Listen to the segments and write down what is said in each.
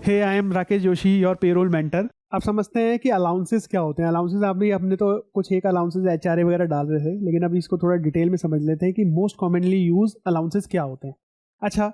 Hey I am Rakesh Joshi your payroll mentor. आप समझते हैं कि अलाउंसेस क्या होते हैं। अलाउंसेस आपने अपने तो कुछ एक अलाउंसेस एचआरए वगैरह डाल रहे थे, लेकिन अभी इसको थोड़ा डिटेल में समझ लेते हैं कि मोस्ट कॉमनली यूज अलाउंसेस क्या होते हैं। अच्छा,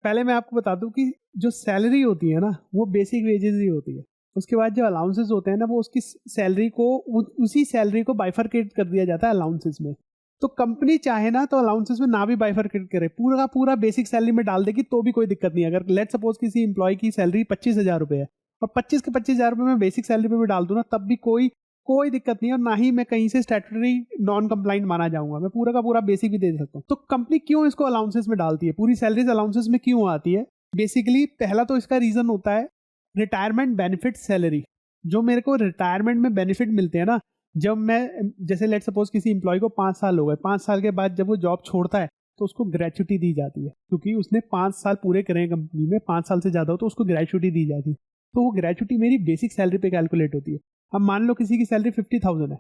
पहले मैं आपको बता दूं कि जो सैलरी होती है ना वो बेसिक वेजेस ही होती है। उसके बाद जो अलाउंसेस होते हैं ना वो उसकी सैलरी को उसी सैलरी को बाइफरकेट कर दिया जाता है अलाउंसेस में। तो कंपनी चाहे ना तो अलाउंसेस में ना भी बाइफरकेट करे, पूरा का पूरा बेसिक सैलरी में डाल देगी तो भी कोई दिक्कत नहीं है। अगर लेट सपोज किसी इंप्लॉय की सैलरी 25,000 रुपये है और 25 के 25,000 रुपये में बेसिक सैलरी पे भी डाल दूं ना तब भी कोई कोई दिक्कत नहीं है, और ना ही मैं कहीं से स्टैट्यूटरी नॉन कंप्लाइंट माना जाऊंगा। मैं पूरा का पूरा बेसिक भी दे सकता हूँ। तो कंपनी क्यों इसको अलाउंसेस में डालती है, पूरी सैलरीज अलाउंसेस में क्यों आती है? बेसिकली पहला तो इसका रीजन होता है रिटायरमेंट बेनिफिट सैलरी। जो मेरे को रिटायरमेंट में बेनिफिट मिलते हैं ना, जब मैं जैसे लेट सपोज किसी इंप्लॉय को 5 साल हो गए, 5 साल के बाद जब वो जॉब छोड़ता है तो उसको ग्रेचुटी दी जाती है, क्योंकि उसने 5 साल पूरे करे हैं कंपनी में, 5 साल से ज्यादा हो तो उसको ग्रेचुटी दी जाती है। तो वो ग्रेचुटी मेरी बेसिक सैलरी पे कैलकुलेट होती है। अब मान लो किसी की सैलरी 50,000 है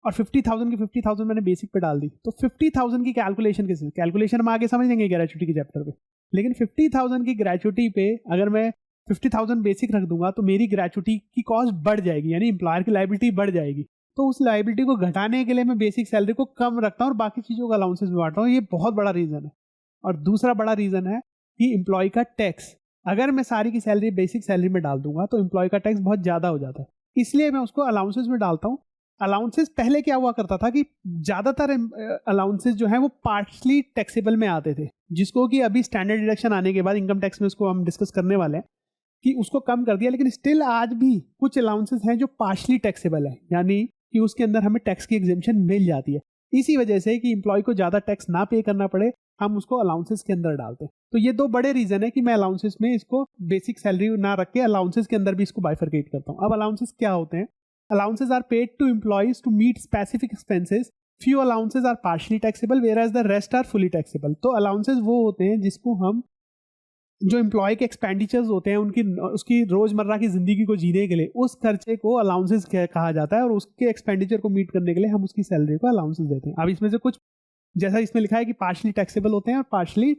और 50,000 की 50,000 मैंने बेसिक पे डाल दी, तो 50,000 की कैलकुलेशन हम आगे समझ लेंगे ग्रेचुटी के चैप्टर पे। लेकिन 50,000 की ग्रेचुटी पे अगर मैं 50,000 बेसिक रख दूंगा तो मेरी ग्रेचुटी की कॉस्ट बढ़ जाएगी, यानी इंप्लॉयर की लाइबिलिटी बढ़ जाएगी। तो उस लाइबिलिटी को घटाने के लिए मैं बेसिक सैलरी को कम रखता हूँ और बाकी चीजों का अलाउंसेस में बांटता हूँ। ये बहुत बड़ा रीजन है। और दूसरा बड़ा रीजन है कि इंप्लॉय का टैक्स। अगर मैं सारी की सैलरी बेसिक सैलरी में डाल दूंगा तो इंप्लॉय का टैक्स बहुत ज्यादा हो जाता है, इसलिए मैं उसको अलाउंसेस में डालता हूँ। अलाउंसेस पहले क्या हुआ करता था कि ज्यादातर अलाउंसेस जो है वो पार्शली टैक्सेबल में आते थे, जिसको कि अभी स्टैंडर्ड डिडक्शन आने के बाद इनकम टैक्स में उसको हम डिस्कस करने वाले हैं कि उसको कम कर दिया। लेकिन स्टिल आज भी कुछ अलाउंसेस हैं जो पार्शली टैक्सेबल है, यानी कि उसके अंदर हमें टैक्स की एग्जेम्पशन मिल जाती है। इसी वजह से कि इंप्लॉय को ज्यादा टैक्स ना पे करना पड़े, हम उसको अलाउंसेस के अंदर डालते हैं। तो ये दो बड़े रीजन है कि मैं अलाउंसेस में इसको बेसिक सैलरी ना रख के अलाउंसेस के अंदर भी इसको बाइफरकेट करता हूँ। अब अलाउंसेस क्या होते हैं? Allowances are paid to employees to meet specific expenses. Few allowances are partially taxable, whereas the rest are fully taxable. तो allowances वो होते हैं जिसको हम जो एम्प्लॉय के एक्सपेंडिचर्स होते हैं उनकी उसकी रोजमर्रा की जिंदगी को जीने के लिए उस खर्चे को अलाउंसेस कहा जाता है, और उसके एक्सपेंडिचर को मीट करने के लिए हम उसकी सैलरी को अलाउंसेस देते हैं। अब इसमें से कुछ जैसा इसमें लिखा है कि पार्शली टैक्सेबल होते हैं और पार्शली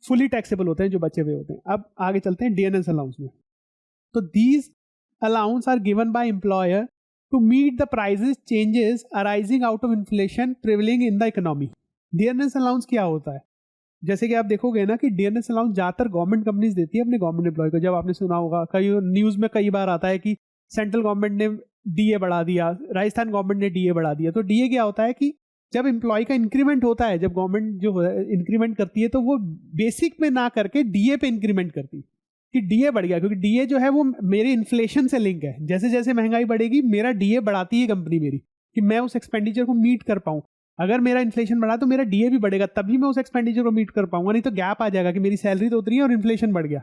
फुली टैक्सेबल होते हैं जो बचे हुए होते हैं। अब आगे चलते हैं डीएनएस अलाउंस में। तो these allowance are given by employer to meet the prices changes arising out of inflation prevailing in the economy. DNS allowance क्या होता है? जैसे कि आप देखोगे ना कि DNS allowance ज्यादातर गवर्नमेंट कंपनीज देती है अपने गवर्नमेंट एम्प्लॉय को। जब आपने सुना होगा, कई न्यूज में कई बार आता है कि सेंट्रल गवर्नमेंट ने डीए बढ़ा दिया, राजस्थान गवर्नमेंट ने डीए बढ़ा दिया। तो डीए क्या होता है कि जब एम्प्लॉय का इंक्रीमेंट होता है, जब गवर्नमेंट जो इंक्रीमेंट करती है तो वो बेसिक में ना करके डीए पे इंक्रीमेंट करती है कि डीए बढ़ गया, क्योंकि डीए जो है वो मेरे इन्फ्लेशन से लिंक है। जैसे जैसे महंगाई बढ़ेगी मेरा डीए बढ़ाती है कंपनी मेरी, कि मैं उस एक्सपेंडिचर को मीट कर पाऊं। अगर मेरा इन्फ्लेशन बढ़ा तो मेरा डीए भी बढ़ेगा, तभी मैं उस एक्सपेंडिचर को मीट कर पाऊंगा, नहीं तो गैप आ जाएगा कि मेरी सैलरी तो उतरी है और इन्फ्लेशन बढ़ गया।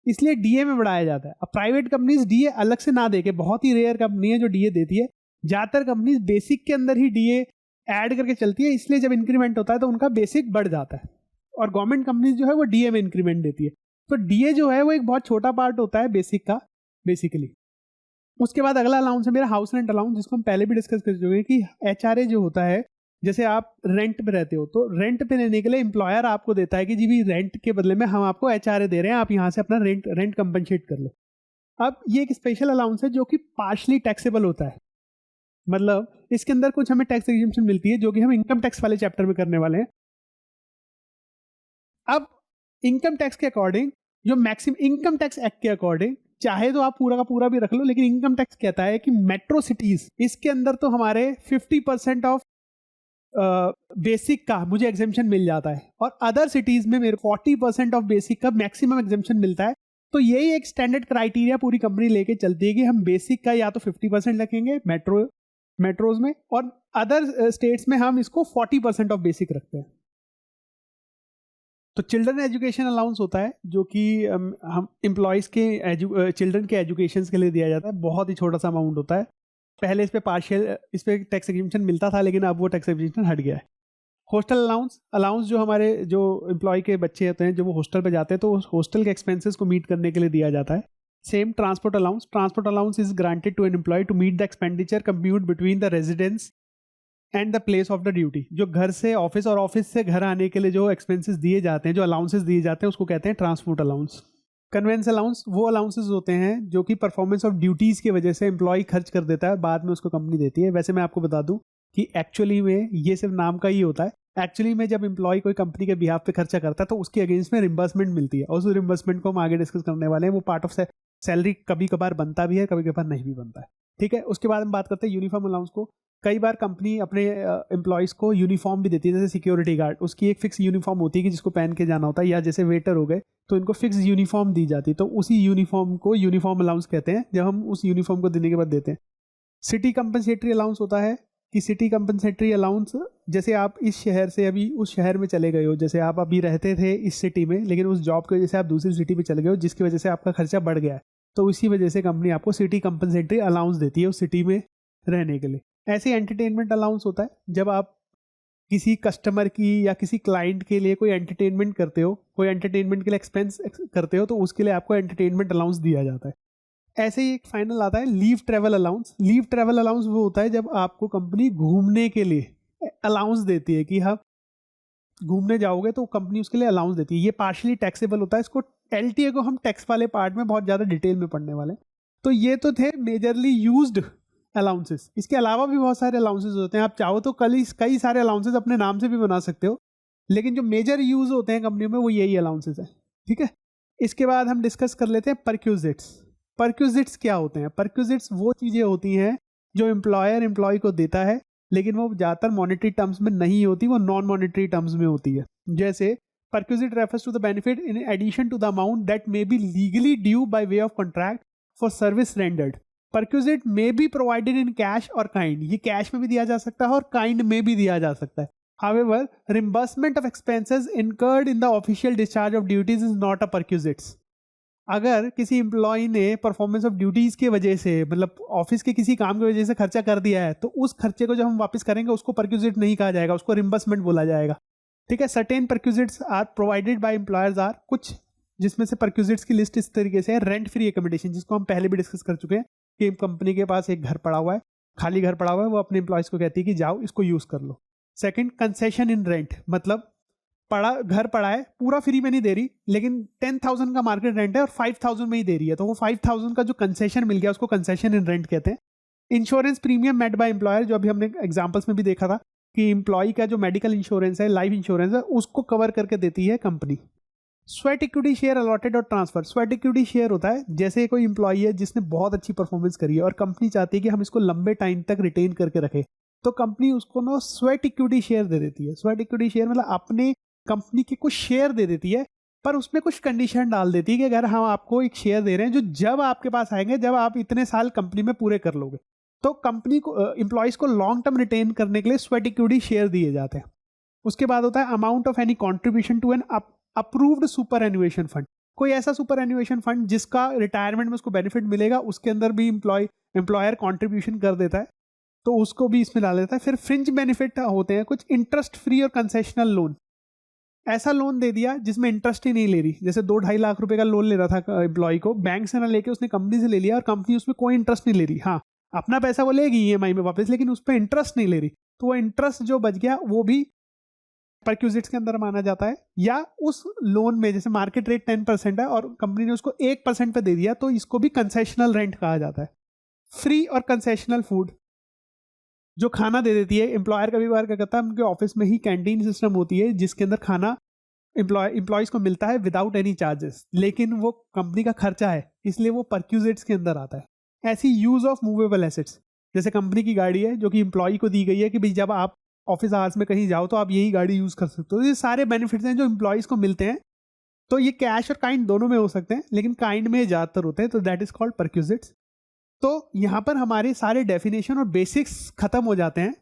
इसलिए डीए में बढ़ाया जाता है। अब प्राइवेट कंपनीज डीए अलग से ना देके, बहुत ही रेयर कंपनी है जो डीए देती है, ज्यादातर कंपनीज बेसिक के अंदर ही डीए ऐड करके चलती है। इसलिए जब इंक्रीमेंट होता है तो उनका बेसिक बढ़ जाता है, और गवर्नमेंट कंपनीज जो है वो डीए में इंक्रीमेंट देती है। तो डीए जो है वो एक बहुत छोटा पार्ट होता है बेसिक का बेसिकली। उसके बाद अगला अलाउंस है मेरा हाउस रेंट अलाउंस, जिसको हम पहले भी डिस्कस कर चुके हैं कि एचआरए जो होता है, जैसे आप रेंट पे रहते हो तो रेंट पे लेने के लिए एम्प्लॉयर आपको देता है कि जी भी रेंट के बदले में हम आपको एचआरए दे रहे हैं, आप यहाँ से अपना रेंट कंपनसेट कर लो। अब ये एक स्पेशल अलाउंस है जो कि पार्शली टैक्सेबल होता है, मतलब इसके अंदर कुछ हमें टैक्स एग्जेम्पशन मिलती है जो कि हम इनकम टैक्स वाले चैप्टर में करने वाले हैं। अब इनकम टैक्स के अकॉर्डिंग, जो मैक्सिमम इनकम टैक्स एक्ट के अकॉर्डिंग, चाहे तो आप पूरा का पूरा भी रख लो, लेकिन इनकम टैक्स कहता है कि मेट्रो सिटीज इसके अंदर तो हमारे 50% ऑफ बेसिक का मुझे एग्जेम्पशन मिल जाता है, और अदर सिटीज में मेरे 40% ऑफ बेसिक का मैक्सिमम एग्जेम्पशन मिलता है। तो यही एक स्टैंडर्ड क्राइटेरिया पूरी कंपनी लेके चलती है कि हम बेसिक का या तो 50% रखेंगे मेट्रोज में, और अदर स्टेट्स में हम इसको 40% ऑफ बेसिक रखते हैं। तो चिल्ड्रन एजुकेशन अलाउंस होता है जो कि हम एम्प्लॉयज के चिल्ड्रन के एजुकेशन के लिए दिया जाता है। बहुत ही छोटा सा अमाउंट होता है। पहले इस पे टैक्स एग्जेम्पशन मिलता था, लेकिन अब वो टैक्स एग्जेम्पशन हट गया है। हॉस्टल अलाउंस जो हमारे जो एम्प्लॉय के बच्चे होते हैं जो वो हॉस्टल पे जाते हैं तो उस हॉस्टल के एक्सपेंसेस को मीट करने के लिए दिया जाता है। Same transport allowance is granted to an employee to meet the expenditure compute between the residence and the place of the duty. जो घर से ऑफिस और ऑफिस से घर आने के लिए जो एक्सपेंसेस दिए जाते हैं, जो अलाउंसेस दिए जाते हैं, उसको कहते हैं ट्रांसपोर्ट अलाउंस। कन्वेंस अलाउंस वो अलाउंसेस होते हैं जो कि परफॉर्मेंस ऑफ ड्यूटीज़ की वजह से एम्प्लॉय खर्च कर देता है, बाद में उसको कंपनी देती है। वैसे मैं आपको बता दूं कि एक्चुअली में ये सिर्फ नाम का ही होता है। एक्चुअली में जब एम्प्लॉय कोई कंपनी के बिहाफ पे खर्चा करता है तो उसके अगेंस्ट में रिम्बर्समेंट मिलती है, और उस रिम्बर्समेंट को हम आगे डिस्कस करने वाले हैं। वो पार्ट ऑफ सैलरी कभी कभार बनता भी है, कभी कभार नहीं भी बनता है, ठीक है। उसके बाद हम बात करते हैं यूनिफॉर्म अलाउंस को। कई बार कंपनी अपने एम्प्लॉयज़ को यूनिफॉर्म भी देती है, जैसे सिक्योरिटी गार्ड, उसकी एक फिक्स यूनिफॉर्म होती है कि जिसको पहन के जाना होता है, या जैसे वेटर हो गए तो इनको फिक्स यूनिफॉर्म दी जाती है, तो उसी यूनिफॉर्म को यूनिफॉर्म अलाउंस कहते हैं, जब हम उस यूनिफॉर्म को देने के बाद देते हैं। सिटी कंपनसेटरी अलाउंस होता है कि सिटी कंपनसेटरी अलाउंस, जैसे आप इस शहर से अभी उस शहर में चले गए हो, जैसे आप अभी रहते थे इस सिटी में, लेकिन उस जॉब की वजह से आप दूसरी सिटी में चले गए हो, जिसकी वजह से आपका खर्चा बढ़ गया है, तो इसी वजह से कंपनी आपको सिटी कंपनसेटरी अलाउंस देती है उस सिटी में रहने के लिए। ऐसे एंटरटेनमेंट अलाउंस होता है, जब आप किसी कस्टमर की या किसी क्लाइंट के लिए कोई एंटरटेनमेंट करते हो, कोई एंटरटेनमेंट के लिए एक्सपेंस करते हो, तो उसके लिए आपको एंटरटेनमेंट अलाउंस दिया जाता है। ऐसे ही एक फाइनल आता है leave travel allowance. Leave travel allowance वो होता है जब आपको कंपनी घूमने के लिए अलाउंस देती है कि आप घूमने जाओगे तो कंपनी उसके लिए अलाउंस देती है। ये पार्शली टैक्सेबल होता है। इसको एलटीए को हम टैक्स वाले पार्ट में बहुत ज़्यादा डिटेल में पढ़ने वाले हैं। तो ये तो थे मेजरली यूज्ड अलाउंसेस। इसके अलावा भी बहुत सारे अलाउंसेस होते हैं, आप चाहो तो कई सारे अलाउंसेस अपने नाम से भी बना सकते हो, लेकिन जो मेजर यूज होते हैं कंपनियों में वो यही अलाउंसेस है, ठीक है। इसके बाद हम डिस्कस कर लेते हैं परक्यूजिट्स। परक्यूजिट्स क्या होते हैं? परक्यूजिट्स वो चीज़ें होती हैं जो एम्प्लॉयर एम्प्लॉय को देता है, लेकिन वो ज़्यादातर मॉनेटरी टर्म्स में नहीं होती, वो नॉन मॉनेटरी टर्म्स में होती है। जैसे perquisite refers to the benefit in addition to the amount that may be legally due by way of contract for service rendered. Perquisite may be provided in cash और kind. ये cash में भी दिया जा सकता है और काइंड में भी दिया जा सकता है। However, reimbursement of expenses incurred in the official discharge of duties is not a perquisites. अगर किसी एम्प्लॉय ने परफॉर्मेंस ऑफ ड्यूटीज की वजह से, मतलब ऑफिस के किसी काम की वजह से खर्चा कर दिया है, तो उस खर्चे को जब हम वापस करेंगे उसको परक्यूजिट नहीं कहा जाएगा, उसको रिम्बर्समेंट बोला जाएगा, ठीक है। Certain perquisites are provided by employers are, कुछ जिसमें से परक्यूजिट्स की लिस्ट इस तरीके से है। रेंट फ्री एकोमोडेशन, जिसको हम पहले भी डिस्कस कर चुके हैं कि कंपनी के पास एक घर पड़ा हुआ है, खाली घर पड़ा हुआ है, वो अपने एम्प्लॉयज को कहती है कि जाओ इसको यूज कर लो। सेकंड, कंसेशन इन रेंट, मतलब घर पड़ा है, पूरा फ्री में नहीं दे रही, लेकिन 10,000 का मार्केट रेंट है और 5,000 में ही दे रही है, तो वो 5,000 का जो कंसेशन मिल गया उसको कंसेशन इन रेंट कहते हैं। Insurance premium made by employer, जो अभी हमने एग्जांपल्स में भी देखा था कि एम्प्लॉय का जो मेडिकल इंश्योरेंस है, लाइफ इंश्योरेंस है, उसको कवर करके देती है company. Sweat equity share allotted और ट्रांसफर। स्वेट इक्विटी शेयर होता है जैसे कोई इंप्लॉई है जिसने बहुत अच्छी परफॉर्मेंस करी है और कंपनी चाहती है कि हम इसको लंबे टाइम तक रिटेन करके रखें, तो कंपनी उसको ना स्वेट इक्विटी शेयर दे देती है। स्वेट इक्विटी शेयर मतलब अपने कंपनी के कुछ शेयर दे देती है, पर उसमें कुछ कंडीशन डाल देती है कि अगर हम आपको एक शेयर दे रहे हैं जो जब आपके पास आएंगे, जब आप इतने साल कंपनी में पूरे कर लोगे, तो कंपनी को एम्प्लॉयज को लॉन्ग टर्म रिटेन करने के लिए स्वेट इक्विटी शेयर दिए जाते हैं। उसके बाद होता है amount of any contribution to an approved superannuation fund. कोई ऐसा सुपर एन्युएशन फंड जिसका रिटायरमेंट में उसको बेनिफिट मिलेगा, उसके अंदर भी एम्प्लॉयर कॉन्ट्रीब्यूशन कर देता है, तो उसको भी इसमें डाल देता है। फिर फ्रिंज बेनिफिट होते हैं कुछ, इंटरेस्ट फ्री और कंसेशनल लोन। ऐसा लोन दे दिया जिसमें इंटरेस्ट ही नहीं ले रही, जैसे 2-2.5 लाख रुपए का लोन ले रहा था एम्प्लॉय को, बैंक से ना लेके उसने कंपनी से ले लिया और कंपनी उसमें कोई इंटरेस्ट नहीं ले रही। हाँ, अपना पैसा वो लेगी ईएमआई में वापस, लेकिन उस पर इंटरेस्ट नहीं ले रही, तो वो इंटरेस्ट जो बच गया वो भी परक्यूजिट्स के अंदर माना जाता है। या उस लोन में जैसे मार्केट रेट 10% है और कंपनी ने उसको 1% पे दे दिया, तो इसको भी कंसेशनल रेंट कहा जाता है। फ्री और कंसेशनल फूड, जो खाना दे देती है एम्प्लॉयर, कभी बार क्या करता है, उनके ऑफिस में ही कैंटीन सिस्टम होती है जिसके अंदर खाना एम्प्लॉयज को मिलता है विदाउट एनी चार्जेस, लेकिन वो कंपनी का खर्चा है, इसलिए वो परक्यूजिट्स के अंदर आता है। ऐसी यूज ऑफ मूवेबल एसेट्स, जैसे कंपनी की गाड़ी है जो कि एम्प्लॉय को दी गई है कि भाई जब आप ऑफिस आवर्स में कहीं जाओ तो आप यही गाड़ी यूज कर सकते हो। ये सारे बेनिफिट्स हैं जो एम्प्लॉयज को मिलते हैं, तो ये कैश और काइंड दोनों में हो सकते हैं, लेकिन काइंड में ज़्यादातर होते हैं, तो दैट इज कॉल्ड परक्यूजिट्स। तो यहाँ पर हमारे सारे डेफिनेशन और बेसिक्स खत्म हो जाते हैं।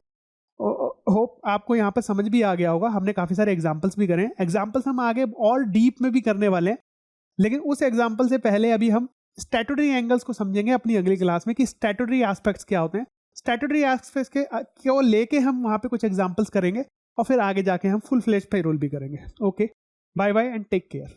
होप आपको यहाँ पर समझ भी आ गया होगा। हमने काफ़ी सारे एग्जाम्पल्स भी करे हैं, एग्जाम्पल्स हम आगे और डीप में भी करने वाले हैं, लेकिन उस एग्जाम्पल से पहले अभी हम स्टैट्यूटरी एंगल्स को समझेंगे अपनी अगली क्लास में कि स्टैट्यूटरी एस्पेक्ट्स क्या होते हैं। स्टैट्यूटरी एस्पेक्ट्स को लेके हम वहाँ पे कुछ एग्जाम्पल्स करेंगे और फिर आगे जाके हम फुल फ्लेज पेरोल भी करेंगे। Okay, bye bye and take care.